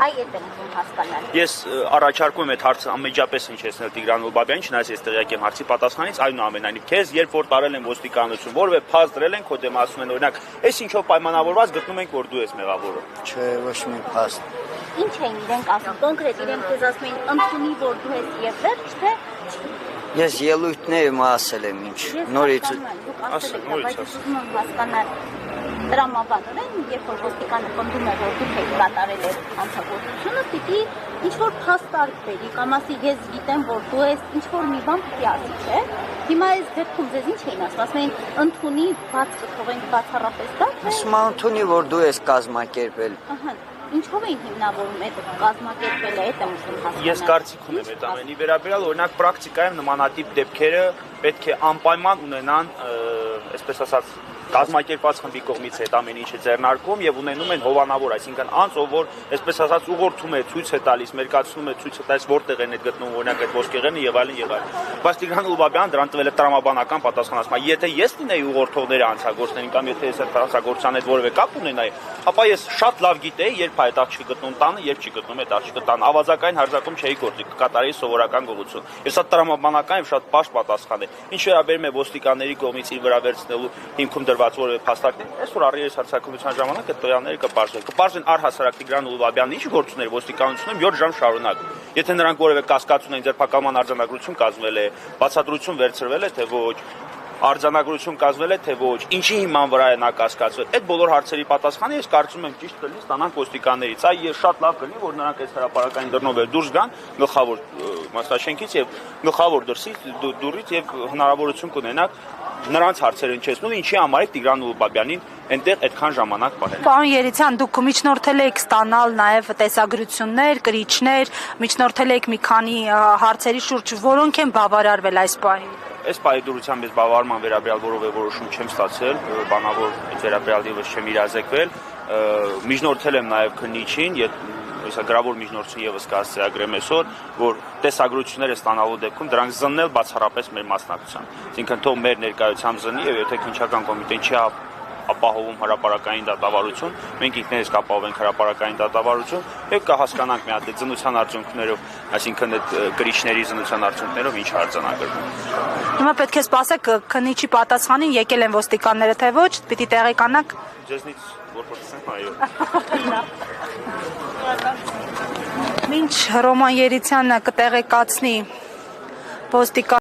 Այ այդ եմ ուզում հասկանալ։ Ես առաջարկում եմ այդ հարցը անմիջապես հնչեցնել Տիգրան Ուլբաբյանին, չնայած ես տեղյակ եմ հարցի պատասխանից, այնուամենայնիվ քեզ երբ որ տարել են ոստիկանություն, որևէ փաստ դրել են քո դեմ, ասում են օրինակ, այս ինչով պայմանավորված գտնում ենք, որ դու ես մեղավորը։ Չէ, ոչ մի փաստ։ Ինչ էին իրենք ասում, կոնկրետ իրենք քեզ ասում էին, ընդունի, որ դու ես եւ վերջ, թե Ես ելույթներում ասել եմ ինչ, նորից։ Բայց ուզում եմ հասկանալ տրամաբանորեն, երբ որ ոստիկանը պնդում է, որ դուք եք կատարել այդ հանցագործությունը, պիտի ինչ-որ փաստարկ բերի, կամ ասի ես գիտեմ, որ դու ես ինչ-որ մի բան պիտի ասի, չէ՞։ Հիմա այս դեպքում ձեզ ինչ էին ասում էին, ընդունի, բաց կթողենք բացառապես դա, թե։ Ասում եմ ընդունի, որ դու ես կազմակերպել։ Ահա, ինչով էին հիմնավորում այդ կազմակերպելը, այդ եմ ուզում հասկանալ։ Ես կարծիք ունեմ այդ ամենի վերաբերյալ, օրինակ պրակտիկայում նմանատիպ դեպքերը պետք է անպայման ունենան, այսպես ասած, կազմակերպված խմբի կողմից այդ ամեն ինչը ձեռնարկում եւ ունենում են հովանավոր, այսինքն անձ, ով որ այսպես ասած ուղղորդում է, ցույց է տալիս, մերկացնում է, ցույց է տալիս որտեղ են այդ գտնվում օրինակ այդ ոսկեղենը եւ այլն եւ այլն։ Բայց Տիգրան Ուլբաբյանը դրան տվել է տրամաբանական պատասխան, ասում է, եթե ես լինեի ուղղորդողները հանցագործներին կամ եթե ես այդ հանցագործության հետ որևէ կապ ունենայի, ապա ես շատ լավ գիտեի, երբ այդ աղջիկը գտնում տանը, երբ չի գտնում այդ աղջիկը տանը, ավազակային հարձակում չէի գործի, կկատարեի սովորական գողություն։ Եվ սա տրամաբանական եւ շատ պարզ պատասխան է։ Ինչ վերաբերում է ոստիկանների կողմից իր վրա վերցնելու հիմքում դրված որևէ փաստարկներ, այսօր առիթ հարձակումության ժամանակ այդ տվյալները կպարզվեն առհասարակ Տիգրան Ուլբաբյանը ինչ գործունեներ ոստիկանությունում 7 ժամ շարունակ։ Եթե նրանք որևէ կասկած ունեն, ձերբակալման արձանագրություն կազմվել է, բացատրություն վերցրվել է, թե ոչ, արձանագրություն կազմվել է, թե ոչ, ինչի հիման վրա է նա կասկածվել։ Այդ բոլոր հարցերի պատասխանը ես կարծում եմ ճիշտ կլինի ստանանք ոստիկաններից։ Այ ես շատ լավ կլինի, որ նրանք այս հրապարակային դռնով էլ դուրս գան գլխավոր մասնաշենքից եւ գլխավոր դուռից եւ հնարավորություն կունենաք նրանց հարցեր հնչեցնելու, ինչի համար է Տիգրան Ուլբաբյանին այնտեղ այդքան ժամանակ պահել։ Պարոն Երիցյան, դուք միջնորդել եք ստանալ նաև տեսագրություններ, կրիչներ, միջնորդել եք մի քանի հարցերի շուրջ, որոնք են բավարարվել այս պահին։ Այս պահի դուրսությամբ ես բավարարման վերաբերյալ որևէ որոշում չեմ ստացել, բանավոր վերաբերյալ եւս չեմ իրազեկվել, միջնորդել եմ նաև քննիչին, այսա գրավոր միջնորդություն եւս կհասցեագրեմ այսօր, որ տեսագրությունները ստանալու դեպքում դրանք զննել բացառապես մեր մասնակցությամբ։ Այսինքն թող մեր ներկայությամբ զննի եւ եթե քննչական կոմիտեն չի ապահովում հրապարակային դատավարություն, մենք ինքներս կապահովենք հրապարակային դատավարություն եւ կհասկանանք մի հատ զննության արդյունքներով, այսինքն այդ գրիչների զննության արդյունքներով ինչ արձանագրվում։ Հիմա պետք է սպասեք քննիչի պատասխանին, եկել են ոստիկանները թե ոչ, պիտի տեղեկանաք։ Ձեզնից որ խոսեմ, այո։ Մինչ Ռոման Երիցյանը կտեղեկացնի ոստիկան